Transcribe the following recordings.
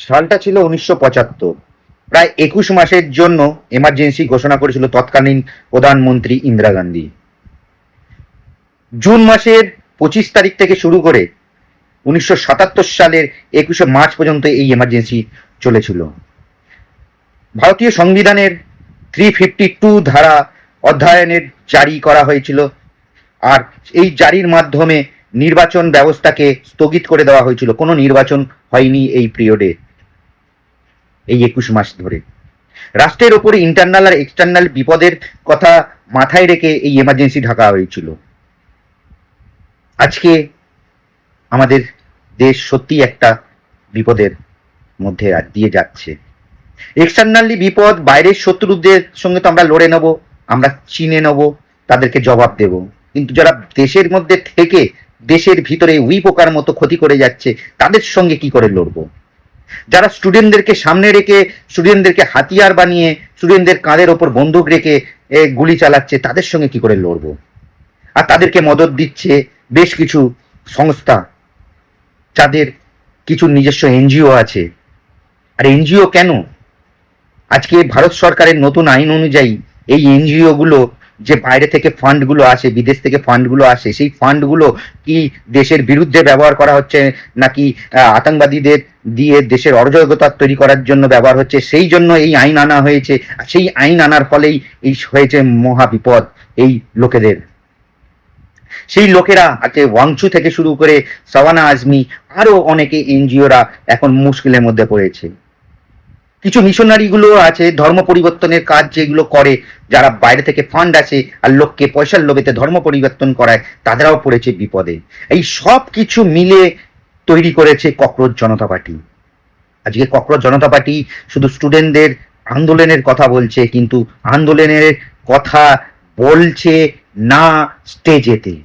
সালটা ছিল 1975। প্রায় 21 মাসের জন্য এমার্জেন্সি ঘোষণা করেছিল তৎকালীন প্রধানমন্ত্রী ইন্দিরা গান্ধী। জুন মাসের 25 তারিখ থেকে শুরু করে 1977 সালের 21 মার্চ পর্যন্ত এই এমার্জেন্সি চলেছিল। ভারতীয় সংবিধানের 352 ধারা অধ্যয়নের জারি করা হয়েছিল, আর এই জারির মাধ্যমে নির্বাচন ব্যবস্থাকে স্থগিত করে দেওয়া হয়েছিল। কোনো নির্বাচন হয়নি এই পিরিয়ডে, এই 21 মাস ধরে। রাষ্ট্রের ওপর ইন্টারনাল আর এক্সটার্নাল বিপদের কথা মাথায় রেখে এই এমার্জেন্সি ঢাকা হয়েছিল। আজকে আমাদের দেশ সত্যি একটা বিপদের মধ্যে দিয়ে যাচ্ছে। এক্সটার্নালি বিপদ, বাইরের শত্রুদের সঙ্গে তো আমরা লড়ে নেব, আমরা চিনে নেব, তাদেরকে জবাব দেব। কিন্তু যারা দেশের মধ্যে থেকে দেশের ভিতরে উই পোকার মতো ক্ষতি করে যাচ্ছে, তাদের সঙ্গে কি করে লড়বো? যারা স্টুডেন্টদেরকে সামনে রেখে, স্টুডেন্টদেরকে হাতিয়ার বানিয়ে, স্টুডেন্টদের কাঁধের ওপর বন্দুক রেখে গুলি চালাচ্ছে, তাদের সঙ্গে কি করে লড়বো? আর তাদেরকে মদত দিচ্ছে বেশ কিছু সংস্থা, যাদের কিছু নিজস্ব এনজিও আছে। আর এনজিও কেন? আজকে ভারত সরকারের নতুন আইন অনুযায়ী এই এনজিও গুলো, যে বাইরে থেকে ফান্ডগুলো আসে, বিদেশ থেকে ফান্ডগুলো আসে, সেই ফান্ডগুলো কি দেশের বিরুদ্ধে ব্যবহার করা হচ্ছে, নাকি আতঙ্কবাদীদের দিয়ে দেশের অরাজকতা তৈরি করার জন্য ব্যবহার হচ্ছে? সেই জন্য এই আইন আনা হয়েছে। সেই আইন আনার ফলেই এই হয়েছে মহা বিপদ এই লোকেদের। সেই লোকেরা আজকে ওয়াংচু থেকে শুরু করে সাওয়ানা আজমি, আরো অনেকে এনজিওরা এখন মুশকিলের মধ্যে পড়েছে। কিছু মিশনারি গুলো আছে ধর্ম পরিবর্তনের কাজ যেগুলো করে, যারা বাইরে থেকে ফান্ড আসে আর লোককে পয়সার লোভেতে ধর্ম পরিবর্তন করায়, তাদেরাও পড়েছে বিপদে। এই সব কিছু মিলে তৈরি করেছে ককরোচ জনতা পার্টি। আজকে ককরোচ জনতা পার্টি শুধু স্টুডেন্টদের আন্দোলনের কথা বলছে, কিন্তু আন্দোলনের কথা বলছে না স্টেজেতে।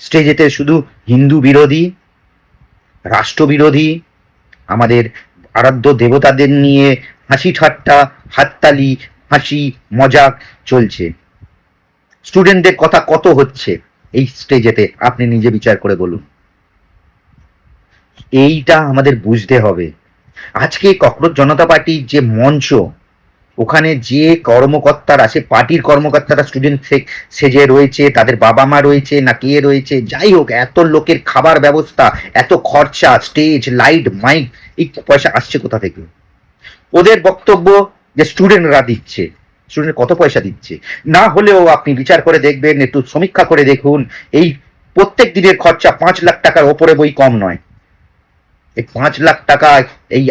স্টেজেতে শুধু হিন্দু বিরোধী, রাষ্ট্রবিরোধী, আমাদের আরাধ্য দেবতাদের নিয়ে হাসি ঠাট্টা, হাততালি, হাসি মজাক চলছে। স্টুডেন্টদের কথা কত হচ্ছে এই স্টেজেতে, আপনি নিজে বিচার করে বলুন। এইটা আমাদের বুঝতে হবে। আজকে ককরোচ জনতা পার্টির যে মঞ্চ, ওখানে যে কর্মকর্তারা, সে পার্টির কর্মকর্তারা স্টুডেন্ট সেজে রয়েছে, তাদের বাবা মা রয়েছে না কে রয়েছে, যাই হোক, এত লোকের খাবার ব্যবস্থা, এত খরচা, স্টেজ, লাইট, মাইক, এই পয়সা আসছে কোথা থেকে? ওদের বক্তব্য যে স্টুডেন্টরা দিচ্ছে। স্টুডেন্ট কত পয়সা দিচ্ছে? না হলেও আপনি বিচার করে দেখবেন, একটু সমীক্ষা করে দেখুন, এই প্রত্যেক দিনের খরচা 5 লাখ টাকার ওপরে বই কম নয়। এই 5 লাখ টাকা এই